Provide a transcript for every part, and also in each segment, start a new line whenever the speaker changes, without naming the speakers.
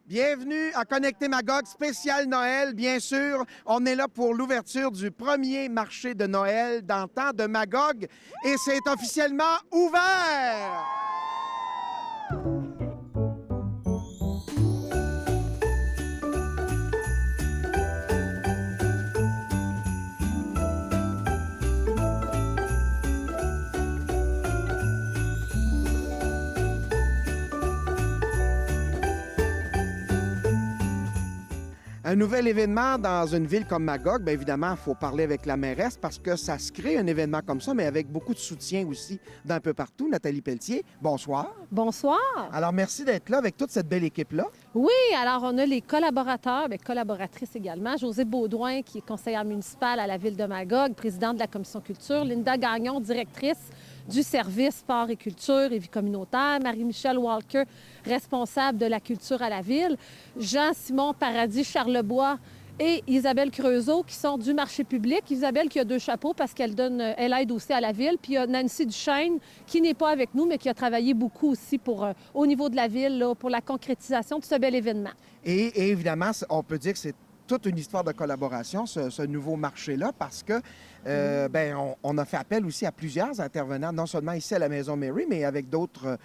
Bienvenue à Connecter Magog, spécial Noël, bien sûr. On est là pour l'ouverture du premier marché de Noël d'antan de Magog et c'est officiellement ouvert! Un nouvel événement dans une ville comme Magog, bien évidemment, il faut parler avec la mairesse parce que ça se crée un événement comme ça, mais avec beaucoup de soutien aussi d'un peu partout. Nathalie Pelletier, bonsoir.
Bonsoir.
Alors, merci d'être là avec toute cette belle équipe-là.
Oui, alors on a les collaborateurs, mais collaboratrices également. Josée Baudouin, qui est conseillère municipale à la ville de Magog, présidente de la commission culture. Linda Gagnon, directrice du service sport et culture et vie communautaire. Marie-Michelle Walker, responsable de la culture à la ville. Jean-Simon Paradis Charlebois et Isabelle Creusot qui sont du marché public. Isabelle qui a 2 chapeaux parce qu'elle elle aide aussi à la ville. Puis il y a Nancy Duchesne qui n'est pas avec nous, mais qui a travaillé beaucoup aussi au niveau de la ville là, pour la concrétisation de ce bel événement.
Et évidemment, on peut dire que c'est toute une histoire de collaboration, ce nouveau marché-là, parce que on a fait appel aussi à plusieurs intervenants, non seulement ici à la Maison Mary, mais avec d'autres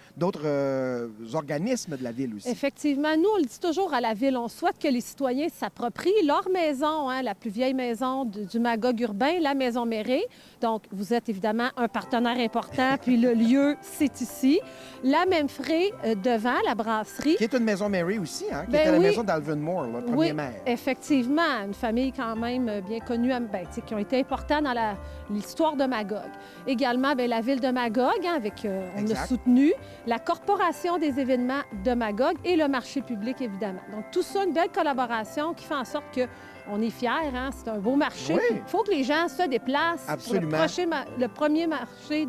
organismes de la ville aussi.
Effectivement. Nous, on le dit toujours à la ville, on souhaite que les citoyens s'approprient leur maison, la plus vieille maison du Magog urbain, la Maison Mary. Donc, vous êtes évidemment un partenaire important, puis le lieu, c'est ici. La Memphrey, devant la brasserie.
Qui est une Maison Mary aussi, qui était la maison d'Alvin Moore, le premier maire.
Effectivement. Une famille quand même bien connue, qui ont été importants dans l'histoire de Magog. Également, la ville de Magog, on a soutenu la Corporation des événements de Magog et le marché public, évidemment. Donc, tout ça, une belle collaboration qui fait en sorte qu'on est fiers. C'est un beau marché.
Oui.
Il faut que les gens se déplacent.
Absolument.
Pour le premier marché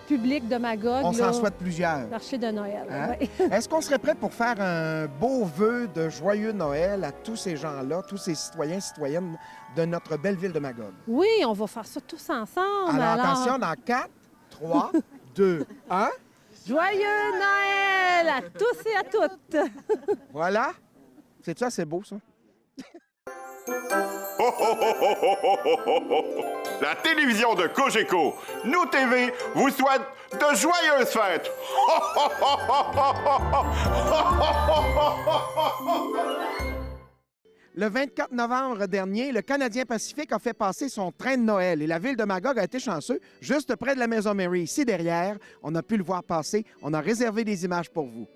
public de Magog.
On s'en souhaite plusieurs.
Marché de Noël. Oui.
Est-ce qu'on serait prêt pour faire un beau vœu de joyeux Noël à tous ces gens-là, tous ces citoyens, citoyennes de notre belle ville de Magog?
Oui, on va faire ça tous ensemble.
Alors, attention, dans 4, 3, 2, 1.
Joyeux Noël à tous et à toutes!
Voilà. C'est ça, c'est beau, ça?
La télévision de Cogeco, Nous TV, vous souhaite de joyeuses fêtes!
Le 24 novembre dernier, le Canadien Pacifique a fait passer son train de Noël et la ville de Magog a été chanceux, juste près de la Maison Mary, ici derrière. On a pu le voir passer. On a réservé des images pour vous.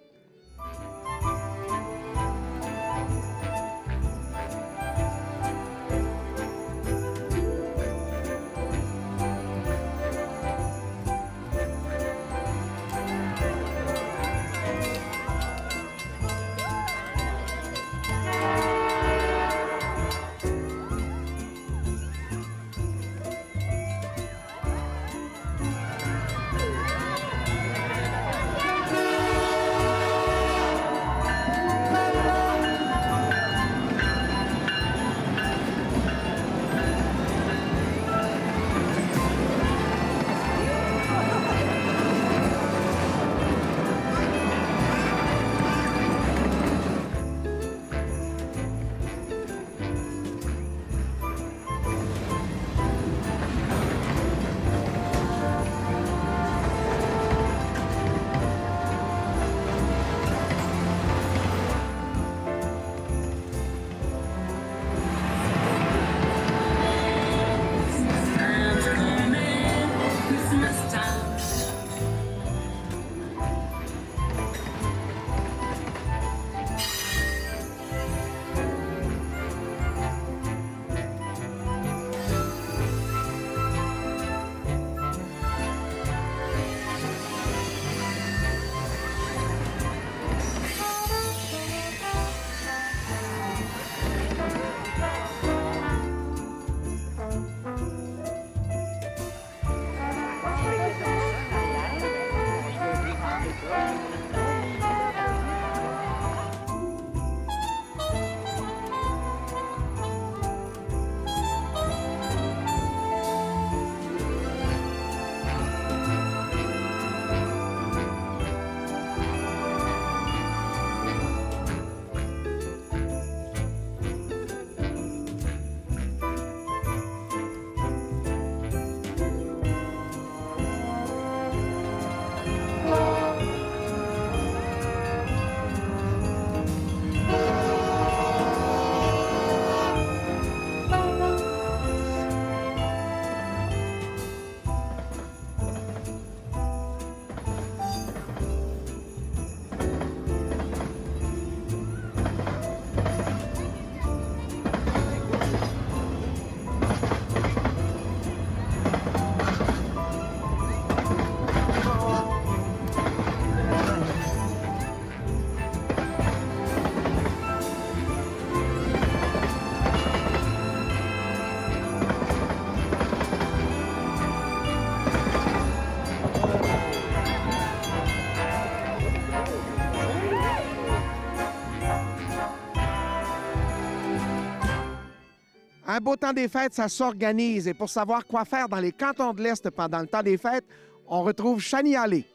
Un beau temps des fêtes, ça s'organise. Et pour savoir quoi faire dans les cantons de l'Est pendant le temps des fêtes, on retrouve Chani Allé.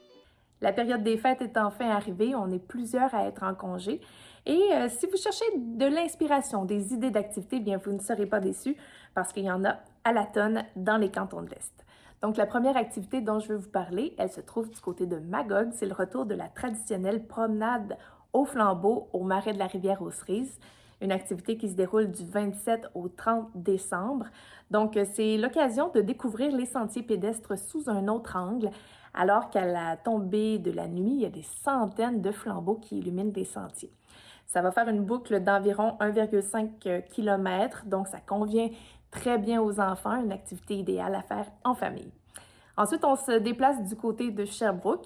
La période des fêtes est enfin arrivée. On est plusieurs à être en congé. Et si vous cherchez de l'inspiration, des idées d'activités, bien, vous ne serez pas déçus parce qu'il y en a à la tonne dans les cantons de l'Est. Donc, la première activité dont je veux vous parler, elle se trouve du côté de Magog. C'est le retour de la traditionnelle promenade au flambeau au marais de la rivière aux Cerises. Une activité qui se déroule du 27 au 30 décembre. Donc, c'est l'occasion de découvrir les sentiers pédestres sous un autre angle, alors qu'à la tombée de la nuit, il y a des centaines de flambeaux qui illuminent les sentiers. Ça va faire une boucle d'environ 1,5 km, donc ça convient très bien aux enfants, une activité idéale à faire en famille. Ensuite, on se déplace du côté de Sherbrooke.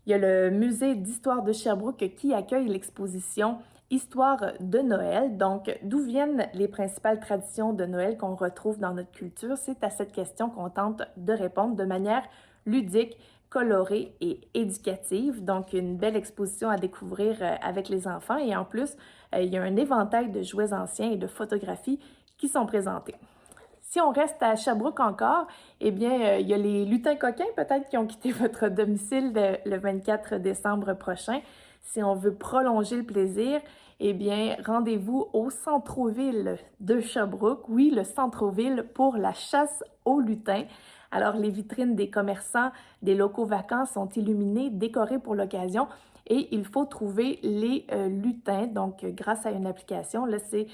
Il y a le musée d'histoire de Sherbrooke qui accueille l'exposition Histoire de Noël. Donc, d'où viennent les principales traditions de Noël qu'on retrouve dans notre culture? C'est à cette question qu'on tente de répondre de manière ludique, colorée et éducative. Donc, une belle exposition à découvrir avec les enfants. Et en plus, il y a un éventail de jouets anciens et de photographies qui sont présentés. Si on reste à Sherbrooke encore, eh bien, il y a les lutins coquins peut-être qui ont quitté votre domicile le 24 décembre prochain. Si on veut prolonger le plaisir, eh bien, rendez-vous au centre-ville de Sherbrooke. Oui, le centre-ville pour la chasse aux lutins. Alors, les vitrines des commerçants, des locaux vacants sont illuminées, décorées pour l'occasion et il faut trouver les lutins. Donc, grâce à une application, là, c'est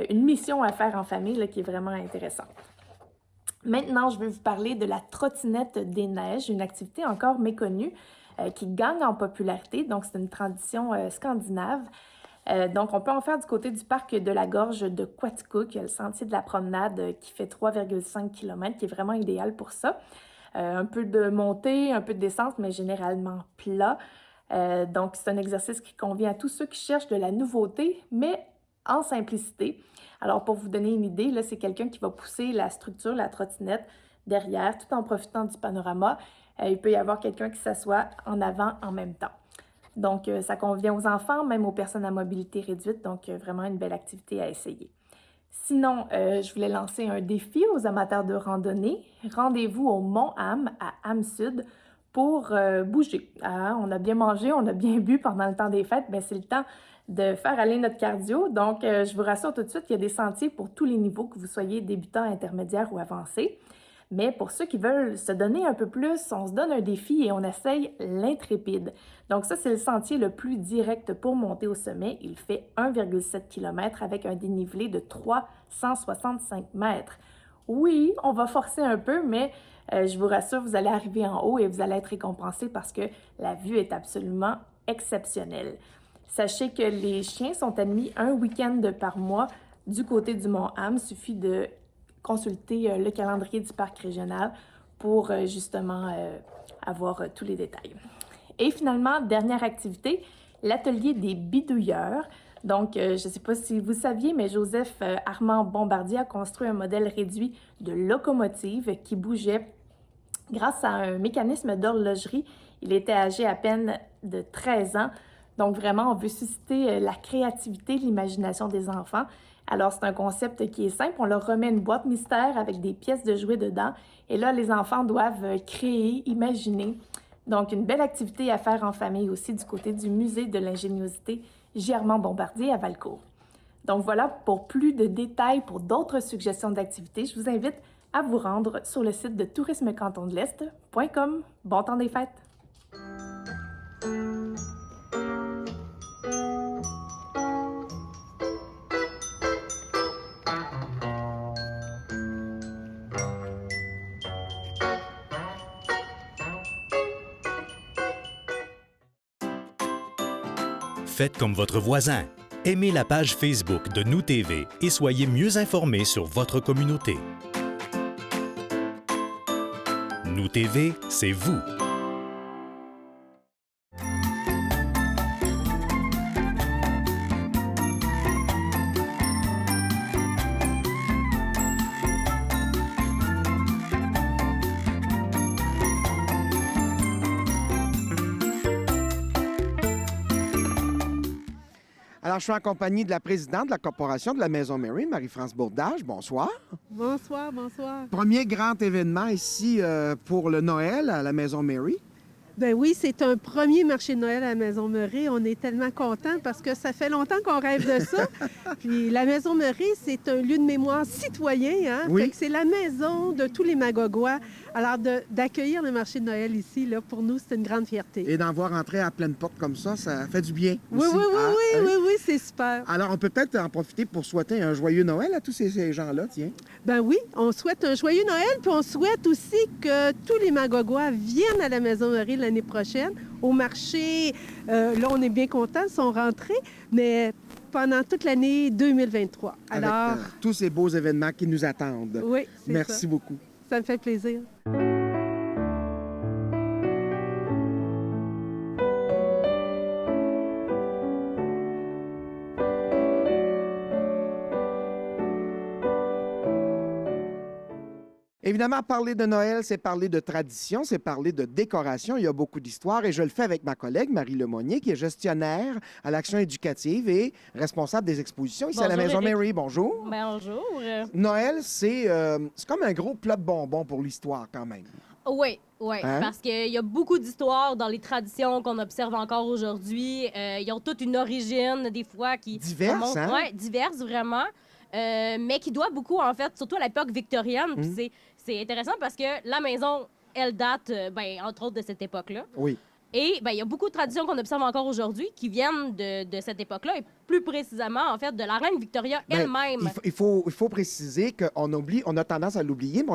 une mission à faire en famille là, qui est vraiment intéressante. Maintenant, je vais vous parler de la trottinette des neiges, une activité encore méconnue qui gagne en popularité. Donc, c'est une tradition scandinave. Donc, on peut en faire du côté du parc de la Gorge de Quaticook. Il y a le sentier de la promenade qui fait 3,5 km, qui est vraiment idéal pour ça. Un peu de montée, un peu de descente, mais généralement plat. Donc, c'est un exercice qui convient à tous ceux qui cherchent de la nouveauté, mais en simplicité. Alors, pour vous donner une idée, là, c'est quelqu'un qui va pousser la structure, la trottinette, derrière, tout en profitant du panorama. Il peut y avoir quelqu'un qui s'assoit en avant en même temps. Donc, ça convient aux enfants, même aux personnes à mobilité réduite. Donc, vraiment une belle activité à essayer. Sinon, je voulais lancer un défi aux amateurs de randonnée. Rendez-vous au Mont-Ham, à Ham-Sud, pour bouger. On a bien mangé, on a bien bu pendant le temps des fêtes. Bien, c'est le temps de faire aller notre cardio. Donc, je vous rassure tout de suite, il y a des sentiers pour tous les niveaux, que vous soyez débutant, intermédiaire ou avancé. Mais pour ceux qui veulent se donner un peu plus, on se donne un défi et on essaye l'intrépide. Donc ça, c'est le sentier le plus direct pour monter au sommet. Il fait 1,7 km avec un dénivelé de 365 mètres. Oui, on va forcer un peu, mais je vous rassure, vous allez arriver en haut et vous allez être récompensé parce que la vue est absolument exceptionnelle. Sachez que les chiens sont admis un week-end par mois du côté du Mont-Ham. Il suffit de consulter le calendrier du parc régional pour justement avoir tous les détails. Et finalement, dernière activité, l'atelier des bidouilleurs. Donc, je ne sais pas si vous saviez, mais Joseph Armand Bombardier a construit un modèle réduit de locomotive qui bougeait grâce à un mécanisme d'horlogerie. Il était âgé à peine de 13 ans. Donc, vraiment, on veut susciter la créativité, l'imagination des enfants. Alors, c'est un concept qui est simple. On leur remet une boîte mystère avec des pièces de jouets dedans. Et là, les enfants doivent créer, imaginer. Donc, une belle activité à faire en famille aussi du côté du musée de l'ingéniosité J. Armand Bombardier à Valcourt. Donc, voilà, pour plus de détails, pour d'autres suggestions d'activités, je vous invite à vous rendre sur le site de tourismecantonddelest.com. Bon temps des fêtes!
Faites comme votre voisin. Aimez la page Facebook de Nous TV et soyez mieux informés sur votre communauté. Nous TV, c'est vous.
Alors, je suis en compagnie de la présidente de la Corporation de la Maison Mary, Marie-France Bourdage. Bonsoir.
Bonsoir, bonsoir.
Premier grand événement ici pour le Noël à la Maison Mary.
Ben oui, c'est un premier marché de Noël à la Maison Murray. On est tellement contents parce que ça fait longtemps qu'on rêve de ça. Puis la Maison Murray, c'est un lieu de mémoire citoyen. Hein?
Oui.
Fait que c'est la maison de tous les Magogois. Alors d'accueillir le marché de Noël ici, là, pour nous, c'est une grande fierté.
Et d'en voir entrer à pleine porte comme ça fait du bien.
Oui,
aussi.
oui, oui,
Ah,
oui,
hein?
oui, oui, c'est super.
Alors, on peut peut-être en profiter pour souhaiter un joyeux Noël à tous ces gens-là, tiens.
Ben oui, on souhaite un joyeux Noël, puis on souhaite aussi que tous les Magogois viennent à la Maison Murray l'année prochaine. Au marché, là, on est bien contents, ils sont rentrés, mais pendant toute l'année 2023. Alors,
Avec tous ces beaux événements qui nous attendent.
oui, c'est
Merci
ça.
beaucoup.
Ça me fait plaisir.
Évidemment, parler de Noël, c'est parler de tradition, c'est parler de décoration. Il y a beaucoup d'histoires et je le fais avec ma collègue Marie Lemonnier, qui est gestionnaire à l'action éducative et responsable des expositions ici à la
Bonjour,
Maison
Éric.
Mary. Bonjour.
Bonjour.
Noël, c'est comme un gros plat de bonbons pour l'histoire quand même.
Oui,
Hein?
parce qu'il y a beaucoup d'histoires dans les traditions qu'on observe encore aujourd'hui. Ils ont toutes une origine, des fois, qui...
Diverses, hein?
Oui, diverses, vraiment. Mais qui doit beaucoup, en fait, surtout à l'époque victorienne. Puis c'est intéressant parce que la maison, elle date, entre autres, de cette époque-là.
Oui.
Et il y a beaucoup de traditions qu'on observe encore aujourd'hui qui viennent de cette époque-là, et plus précisément, en fait, de la reine Victoria
Ben,
elle-même.
il faut préciser qu'on oublie, on a tendance à l'oublier, mais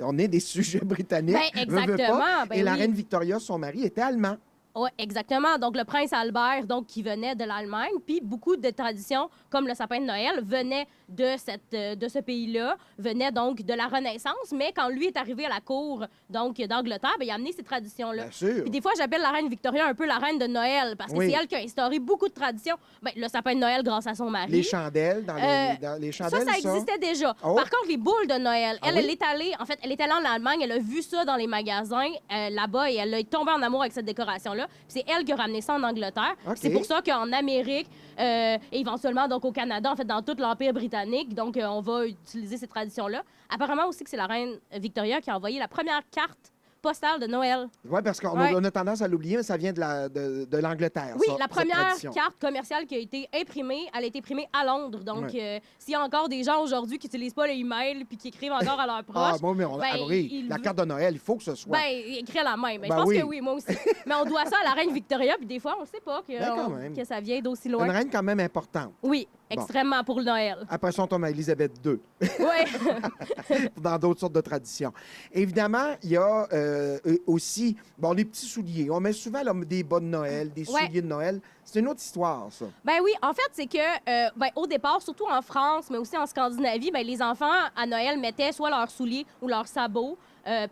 on est des sujets britanniques.
Ben,
veux pas.
exactement, ben
et la
oui.
reine Victoria, son mari, était allemand.
Oui, exactement. Donc, le prince Albert, donc, qui venait de l'Allemagne, puis beaucoup de traditions, comme le sapin de Noël, venaient de ce pays-là, venaient donc de la Renaissance. Mais quand lui est arrivé à la cour, donc, d'Angleterre, il a amené ces traditions-là.
Bien sûr.
Puis des fois, j'appelle la reine Victoria un peu la reine de Noël, parce que
Oui.
c'est elle qui a instauré beaucoup de traditions. Le sapin de Noël grâce à son mari.
Les chandelles, dans les
Ça
chandelles,
existait déjà.
Oh.
Par contre, les boules de Noël,
Ah
elle,
oui?
elle est allée, en fait, elle est allée en Allemagne, elle a vu ça dans les magasins là-bas et elle est tombée en amour avec cette décoration-là. Puis c'est elle qui a ramené ça en Angleterre.
OK.
C'est pour ça qu'en Amérique et éventuellement donc au Canada, en fait, dans tout l'Empire britannique, donc on va utiliser ces traditions-là. Apparemment aussi que c'est la reine Victoria qui a envoyé la première carte postale de Noël.
Oui, parce qu'on
Ouais.
on a tendance à l'oublier, mais ça vient de l'Angleterre.
Oui,
ça,
la
cette
première
tradition.
carte commerciale qui a été imprimée, elle a été imprimée à Londres. Donc, s'il y a encore des gens aujourd'hui qui n'utilisent pas le email puis qui écrivent encore à leurs proches,
Ah, bon, mais oui,
ils-
la carte de Noël, il faut que ce soit.
ben, écrire la même.
Ben
je pense
oui.
que oui, moi aussi. Mais on doit ça à la reine Victoria, puis des fois, on ne sait pas
Ben, quand même.
que ça vient d'aussi
Une
loin.
reine quand même importante.
Oui, extrêmement pour le Noël.
Après ça, on tombe à Élisabeth II,
Oui.
dans d'autres sortes de traditions. Évidemment, il y a aussi les petits souliers. On met souvent là, des bas de Noël, des
Ouais.
souliers de Noël. C'est une autre histoire, ça.
Ben oui, en fait, c'est que au départ, surtout en France, mais aussi en Scandinavie, les enfants à Noël mettaient soit leurs souliers ou leurs sabots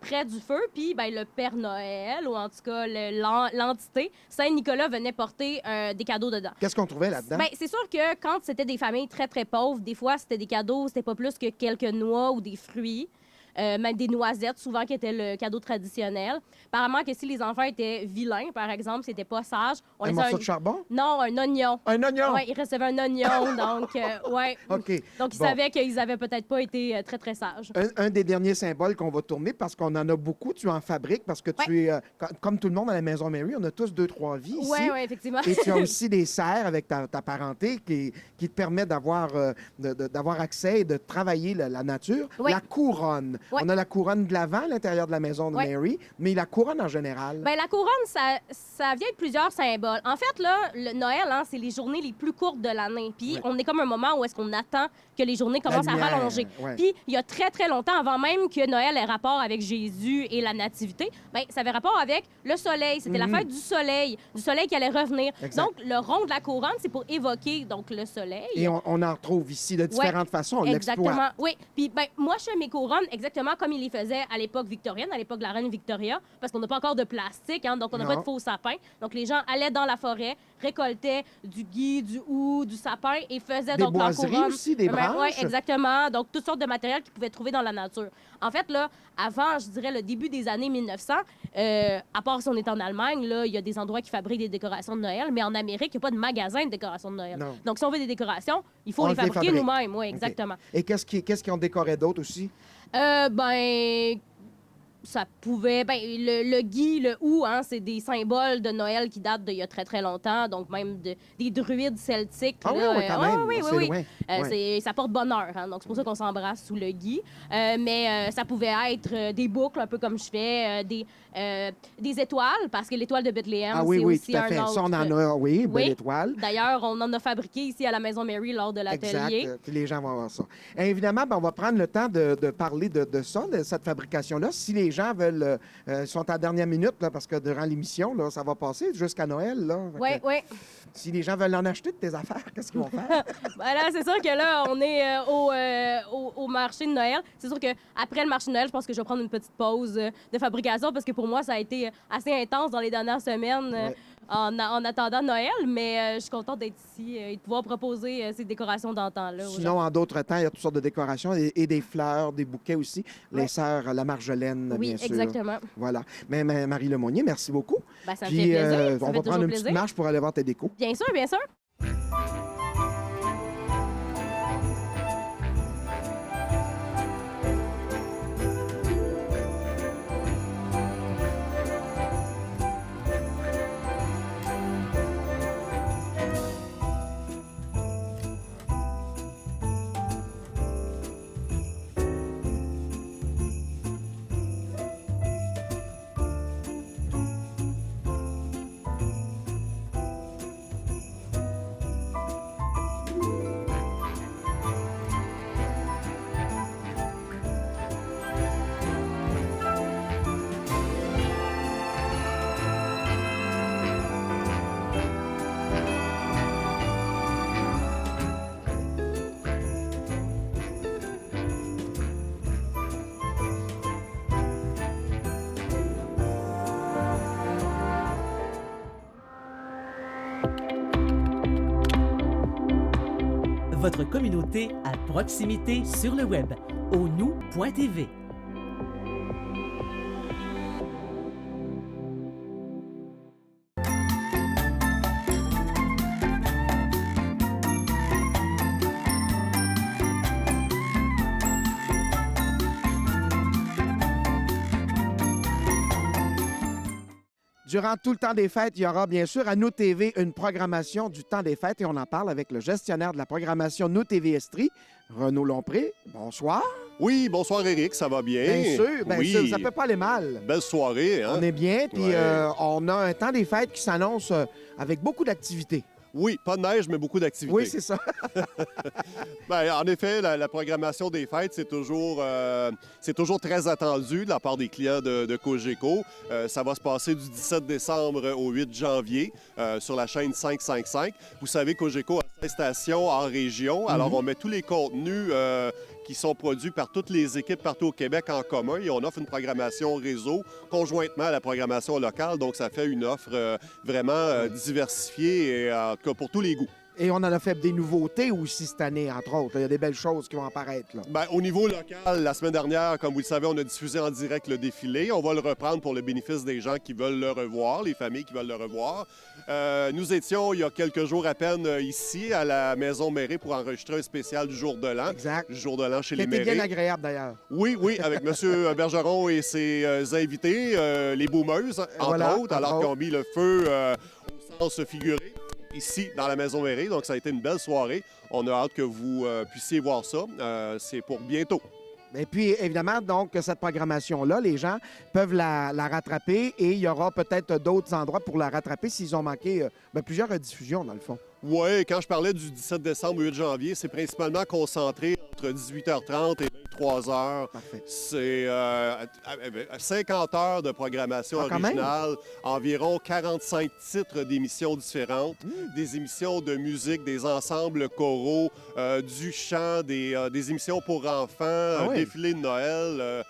près du feu, puis le Père Noël, ou en tout cas l'entité, Saint-Nicolas venait porter des cadeaux dedans.
Qu'est-ce qu'on trouvait là-dedans?
Ben, c'est sûr que quand c'était des familles très, très pauvres, des fois, c'était des cadeaux, c'était pas plus que quelques noix ou des fruits. Même des noisettes, souvent, qui étaient le cadeau traditionnel. Apparemment que si les enfants étaient vilains, par exemple, c'était pas sage, on
un
les
morceau de charbon?
Non, un oignon.
Un oignon?
Oui, ils recevaient un oignon, donc, ouais.
OK.
Donc, ils
Bon.
savaient qu'ils avaient peut-être pas été très, très sages.
Un des derniers symboles qu'on va tourner, parce qu'on en a beaucoup, tu en fabriques, parce que tu es, comme tout le monde à la Maison Mary, on a tous 2-3 vies ici.
Oui, effectivement.
Et tu as aussi des serres avec ta parenté qui te permet d'avoir accès et de travailler la nature.
Ouais.
La couronne.
Ouais.
On a la couronne de l'Avent à l'intérieur de la Maison de
Ouais.
Mary, mais la couronne en général.
Ben, la couronne, ça vient de plusieurs symboles. En fait, là, le Noël, c'est les journées les plus courtes de l'année. Puis,
Ouais.
on est comme un moment où est-ce qu'on attend que les journées commencent à
lumière,
rallonger.
ouais.
Puis, il y a très, très longtemps, avant même que Noël ait rapport avec Jésus et la Nativité, ça avait rapport avec le soleil. C'était la fête du soleil qui allait revenir.
Exact.
Donc, le rond de la couronne, c'est pour évoquer donc le soleil.
Et on en retrouve ici de différentes façons. On l'exploite.
Exactement. Oui. Puis, moi, je fais mes couronnes exactement exactement comme ils les faisaient à l'époque victorienne, à l'époque de la reine Victoria, parce qu'on n'a pas encore de plastique, hein, donc on n'a pas de faux sapins. Donc les gens allaient dans la forêt, récoltaient du gui, du hou, du sapin et faisaient donc leur couronne.
Aussi, des branches.
Oui, exactement. Donc toutes sortes de matériel qu'ils pouvaient trouver dans la nature. En fait, là, avant, je dirais, le début des années 1900, à part si on est en Allemagne, là, il y a des endroits qui fabriquent des décorations de Noël, mais en Amérique, il n'y a pas de magasin de décorations de Noël.
Non.
Donc si on veut des décorations, il faut
On
les
les
fabriquer
fabrique.
nous-mêmes. Oui, exactement.
Et qu'est-ce qu'ils ont décoré d'autre aussi?
Ben, ça pouvait... Ben, le gui, le hou, hein, c'est des symboles de Noël qui datent d'il y a très, très longtemps, donc même des druides celtiques.
Ah oui,
là,
oui, quand même.
oui,
C'est
oui,
loin.
oui.
Ouais.
Ça porte bonheur, hein, donc c'est pour ça qu'on s'embrasse sous le gui. Mais ça pouvait être des boucles, un peu comme je fais, des étoiles, parce que l'étoile de Bethléem,
Ah oui,
c'est
oui,
aussi
tout à
un
fait.
autre...
Ça, on en a, oui, belle
Oui.
étoile.
D'ailleurs, on en a fabriqué ici à la Maison Mary lors de l'atelier.
Exact. Puis les gens vont voir ça. Et évidemment, ben, on va prendre le temps de parler de ça, de cette fabrication-là. Si les gens veulent, sont à la dernière minute, là, parce que durant l'émission, là, ça va passer jusqu'à Noël. Là.
Oui,
Fait que
oui.
Si les gens veulent en acheter de tes affaires, qu'est-ce qu'ils vont faire?
Ben là, c'est sûr que là, on est au marché de Noël. C'est sûr qu'après le marché de Noël, je pense que je vais prendre une petite pause de fabrication parce que pour moi, ça a été assez intense dans les dernières semaines
Ouais.
en attendant Noël. Mais je suis contente d'être ici et de pouvoir proposer ces décorations d'antan-là. aux gens.
Sinon, en d'autres temps, il y a toutes sortes de décorations et des fleurs, des bouquets aussi. Les
Ouais.
sœurs La Marjolaine,
Oui,
bien sûr.
exactement.
Voilà. Mais Marie Lemonnier, merci beaucoup.
Ben, ça me
Puis,
fait plaisir. Ça
on
fait
va
toujours
prendre une
plaisir.
petite marche pour aller voir tes décos.
Bien sûr, bien sûr.
Votre communauté à proximité sur le web au nous.tv.
Durant tout le temps des fêtes, il y aura bien sûr à Nous TV une programmation du temps des fêtes et on en parle avec le gestionnaire de la programmation Nous TV Estrie, Renaud Lompré. Bonsoir.
Oui, bonsoir Éric, ça va bien?
Bien sûr, bien
oui.
sûr, ça peut pas aller mal.
Belle soirée, hein?
On est bien, puis
Ouais.
on a un temps des fêtes qui s'annonce avec beaucoup d'activités.
Oui, pas de neige, mais beaucoup d'activités.
Oui, c'est ça.
Ben, en effet, la programmation des fêtes, c'est toujours très attendu de la part des clients de Cogeco. Ça va se passer du 17 décembre au 8 janvier sur la chaîne 555. Vous savez, Cogeco a 16 stations en région. Alors, on met tous les contenus qui sont produits par toutes les équipes partout au Québec en commun et on offre une programmation réseau conjointement à la programmation locale. Donc, ça fait une offre vraiment diversifiée et en tout cas pour tous les goûts.
Et on en a fait des nouveautés aussi cette année, entre autres. Il y a des belles choses qui vont apparaître. Là.
Bien, au niveau local, la semaine dernière, comme vous le savez, on a diffusé en direct le défilé. On va le reprendre pour le bénéfice des gens qui veulent le revoir, les familles qui veulent le revoir. Nous étions, il y a quelques jours à peine, ici, à la Maison Mérée pour enregistrer un spécial du Jour de l'An.
Exact.
Du Jour de l'An chez les
C'était
Mérées.
bien agréable, d'ailleurs.
Oui, oui, avec M. Bergeron et ses invités, les boomeuses, entre
Voilà,
autres, alors
entre
qu'ils ont mis le feu au sens figuré ici, dans la Maison Mérée. Donc, ça a été une belle soirée. On a hâte que vous puissiez voir ça. C'est pour bientôt.
Et puis, évidemment, donc, cette programmation-là, les gens peuvent la rattraper et il y aura peut-être d'autres endroits pour la rattraper s'ils ont manqué plusieurs rediffusions, dans le fond.
Oui, quand je parlais du 17 décembre au 8 janvier, c'est principalement concentré entre 18h30 et 3 heures.
Parfait.
C'est 50 heures de programmation originale, environ 45 titres d'émissions différentes, des émissions de musique, des ensembles choraux, du chant, des émissions pour enfants, défilé de Noël.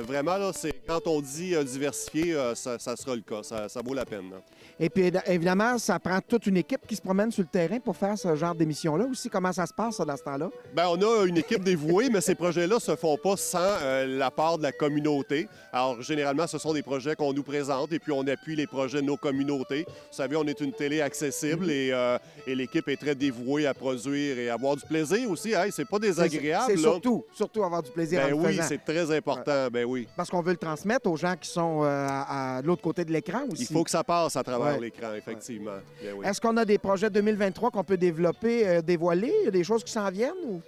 Vraiment, là, quand on dit diversifié, ça sera le cas. Ça vaut la peine. Hein.
Et puis, évidemment, ça prend toute une équipe qui se promène sur le terrain pour faire ce genre d'émission-là aussi. Comment ça se passe, ça, dans ce temps-là? Bien,
on a une équipe dévouée, mais ces projets-là ne se font pas sans la part de la communauté. Alors, généralement, ce sont des projets qu'on nous présente et puis on appuie les projets de nos communautés. Vous savez, on est une télé accessible et l'équipe est très dévouée à produire et avoir du plaisir aussi. Hey, c'est pas désagréable.
C'est surtout avoir du plaisir en le faisant.
Oui, c'est très important. Ben oui.
Parce qu'on veut le transmettre aux gens qui sont à l'autre côté de l'écran aussi.
Il faut que ça passe à travers l'écran, effectivement. Bien, oui.
Est-ce qu'on a des projets 2023 qu'on peut développer, dévoiler? Des choses qui s'en viennent? Ou...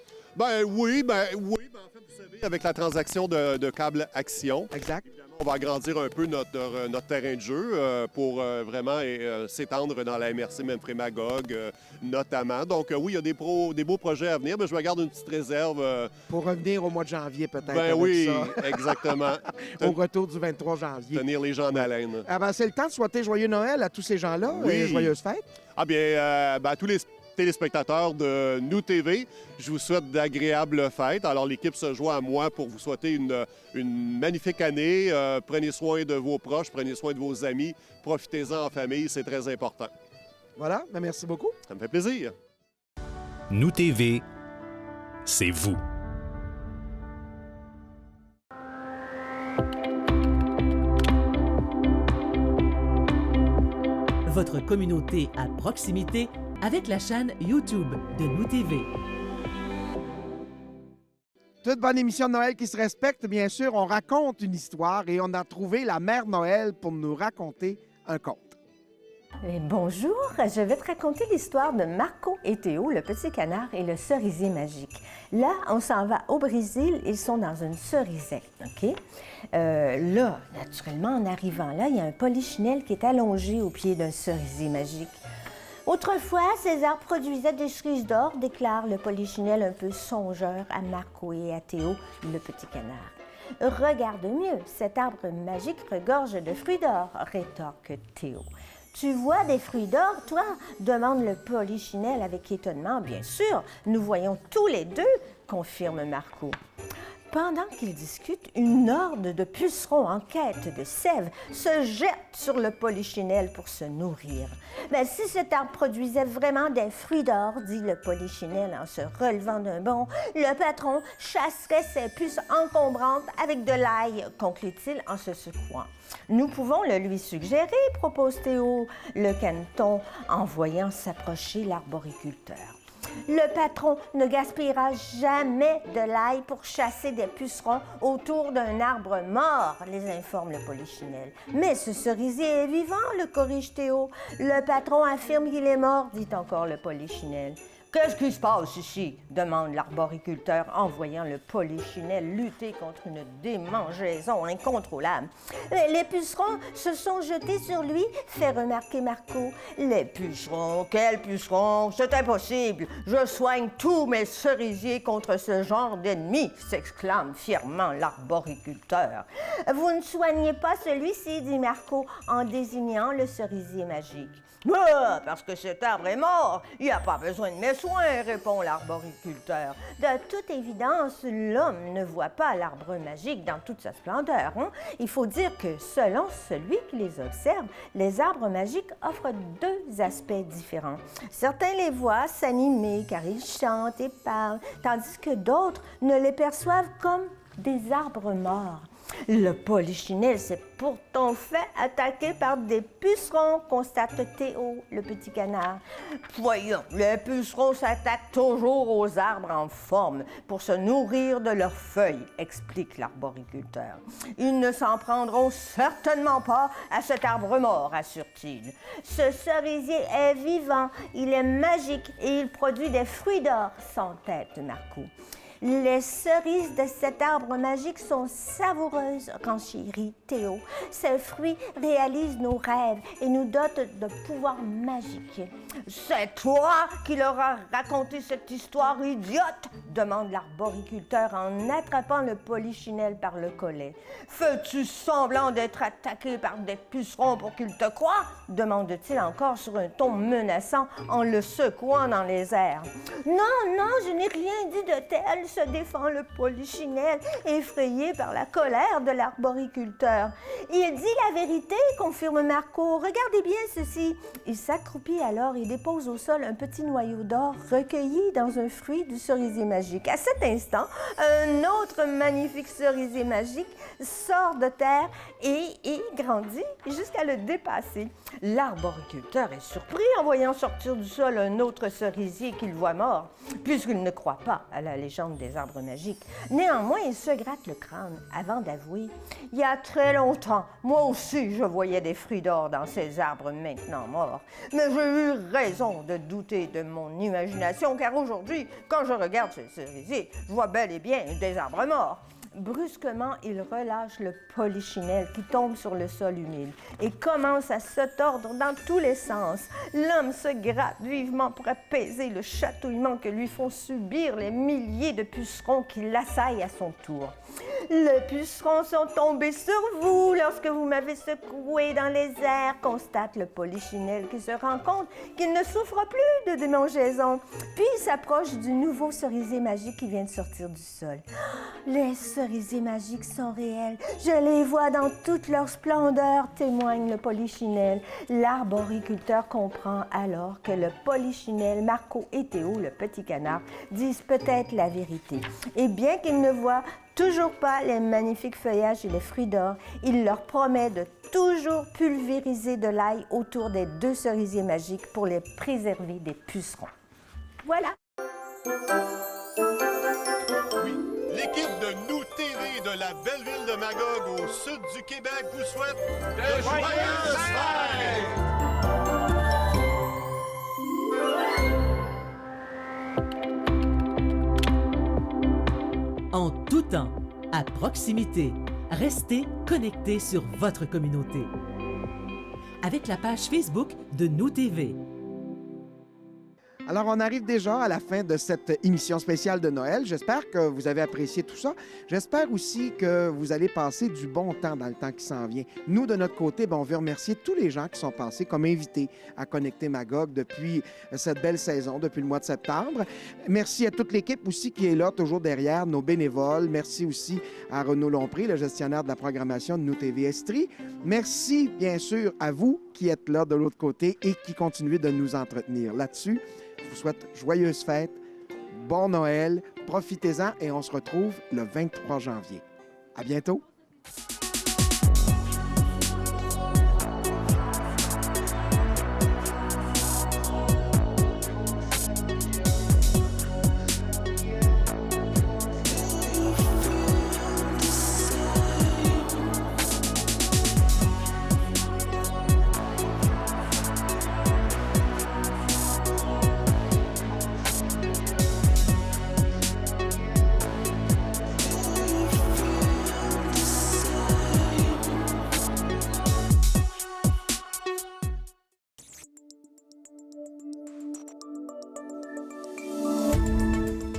Oui. En fait, vous savez, avec la transaction de câble Action,
exact.
On va agrandir un peu notre terrain de jeu pour vraiment s'étendre dans la MRC Memphremagog, notamment. Donc, oui, il y a des beaux projets à venir, mais je me garde une petite réserve.
Pour revenir au mois de janvier, peut-être.
Ben oui, exactement.
Au retour du 23 janvier.
Tenir les gens en haleine.
Ah ben, c'est le temps de souhaiter joyeux Noël à tous ces gens-là. Oui. Joyeuses fêtes.
Ah bien, à tous les téléspectateurs de Nous TV, je vous souhaite d'agréables fêtes. Alors, l'équipe se joint à moi pour vous souhaiter une magnifique année. Prenez soin de vos proches, prenez soin de vos amis. Profitez-en en famille, c'est très important.
Voilà, ben merci beaucoup.
Ça me fait plaisir.
Nous TV, c'est vous.
Votre communauté à proximité avec la chaîne YouTube de Nous TV.
Toute bonne émission de Noël qui se respecte, bien sûr, on raconte une histoire et on a trouvé la Mère Noël pour nous raconter un conte.
Et bonjour, je vais te raconter l'histoire de Marco et Théo, le petit canard et le cerisier magique. Là, on s'en va au Brésil, ils sont dans une cerisette, OK? Là, naturellement, en arrivant là, il y a un polichinelle qui est allongé au pied d'un cerisier magique. Autrefois, ces arbres produisaient des cerises d'or, déclare le polichinelle un peu songeur à Marco et à Théo, le petit canard. Regarde mieux, cet arbre magique regorge de fruits d'or, rétorque Théo. Tu vois des fruits d'or, toi? Demande le polichinelle avec étonnement. Bien sûr, nous voyons tous les deux, confirme Marco. Pendant qu'ils discutent, une horde de pucerons en quête de sève se jette sur le polichinelle pour se nourrir. Mais si cet arbre produisait vraiment des fruits d'or, dit le polichinelle en se relevant d'un bond, le patron chasserait ces puces encombrantes avec de l'ail, conclut-il en se secouant. Nous pouvons le lui suggérer, propose Théo, le caneton, en voyant s'approcher l'arboriculteur. Le patron ne gaspillera jamais de l'ail pour chasser des pucerons autour d'un arbre mort, les informe le polichinelle. Mais ce cerisier est vivant, le corrige Théo. Le patron affirme qu'il est mort, dit encore le polichinelle. Qu'est-ce qui se passe ici? Demande l'arboriculteur en voyant le polichinelle lutter contre une démangeaison incontrôlable. Les pucerons se sont jetés sur lui, fait remarquer Marco. Les pucerons? Quels pucerons? C'est impossible. Je soigne tous mes cerisiers contre ce genre d'ennemis, s'exclame fièrement l'arboriculteur. Vous ne soignez pas celui-ci, dit Marco en désignant le cerisier magique. Ah, parce que cet arbre est mort, il n'y a pas besoin de mes soins, répond l'arboriculteur. De toute évidence, l'homme ne voit pas l'arbre magique dans toute sa splendeur. Hein? Il faut dire que selon celui qui les observe, les arbres magiques offrent deux aspects différents. Certains les voient s'animer car ils chantent et parlent, tandis que d'autres ne les perçoivent comme des arbres morts. Le polichinelle s'est pourtant fait attaquer par des pucerons, constate Théo, le petit canard. Voyons, les pucerons s'attaquent toujours aux arbres en forme pour se nourrir de leurs feuilles, explique l'arboriculteur. Ils ne s'en prendront certainement pas à cet arbre mort, assure-t-il. Ce cerisier est vivant, il est magique et il produit des fruits d'or, s'entête Marco. Les cerises de cet arbre magique sont savoureuses, renchérit Théo. Ces fruits réalisent nos rêves et nous dotent de pouvoirs magiques. C'est toi qui leur as raconté cette histoire idiote? Demande l'arboriculteur en attrapant le polichinelle par le collet. Fais-tu semblant d'être attaqué par des pucerons pour qu'ils te croient? Demande-t-il encore sur un ton menaçant en le secouant dans les airs. Non, non, je n'ai rien dit de tel, se défend le polichinelle, effrayé par la colère de l'arboriculteur. Il dit la vérité, confirme Marco. Regardez bien ceci. Il s'accroupit alors et dépose au sol un petit noyau d'or recueilli dans un fruit du cerisier magique. À cet instant, un autre magnifique cerisier magique sort de terre et grandit jusqu'à le dépasser. L'arboriculteur est surpris en voyant sortir du sol un autre cerisier qu'il voit mort, puisqu'il ne croit pas à la légende des arbres magiques. Néanmoins, il se gratte le crâne avant d'avouer « Il y a très longtemps, moi aussi, je voyais des fruits d'or dans ces arbres maintenant morts. Mais j'ai eu raison de douter de mon imagination, car aujourd'hui, quand je regarde ces cerisiers, je vois bel et bien des arbres morts. » Brusquement, il relâche le polichinelle qui tombe sur le sol humide et commence à se tordre dans tous les sens. L'homme se gratte vivement pour apaiser le chatouillement que lui font subir les milliers de pucerons qui l'assaillent à son tour. Les pucerons sont tombés sur vous lorsque vous m'avez secoué dans les airs, constate le polichinelle qui se rend compte qu'il ne souffre plus de démangeaison. Puis il s'approche du nouveau cerisier magique qui vient de sortir du sol. Les cerisiers magiques sont réels. Je les vois dans toute leur splendeur, témoigne le polichinelle. L'arboriculteur comprend alors que le polichinelle, Marco et Théo, le petit canard, disent peut-être la vérité. Et bien qu'il ne voit toujours pas les magnifiques feuillages et les fruits d'or, il leur promet de toujours pulvériser de l'ail autour des deux cerisiers magiques pour les préserver des pucerons. Voilà.
Oui, l'équipe de Nous TV de la belle ville de Magog au sud du Québec vous souhaite de joyeuses fêtes!
En tout temps, à proximité, restez connectés sur votre communauté. Avec la page Facebook de Nous TV.
Alors, on arrive déjà à la fin de cette émission spéciale de Noël. J'espère que vous avez apprécié tout ça. J'espère aussi que vous allez passer du bon temps dans le temps qui s'en vient. Nous, de notre côté, on veut remercier tous les gens qui sont passés comme invités à Connecter Magog depuis cette belle saison, depuis le mois de septembre. Merci à toute l'équipe aussi qui est là, toujours derrière, nos bénévoles. Merci aussi à Renaud Lompré, le gestionnaire de la programmation de Nous TV Estrie. Merci, bien sûr, à vous qui êtes là de l'autre côté et qui continuez de nous entretenir là-dessus. Je vous souhaite joyeuses fêtes, bon Noël, profitez-en et on se retrouve le 23 janvier. À bientôt!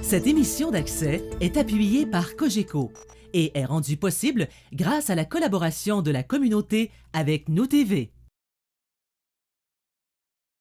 Cette émission d'Accès est appuyée par Cogeco et est rendue possible grâce à la collaboration de la communauté avec Nous TV.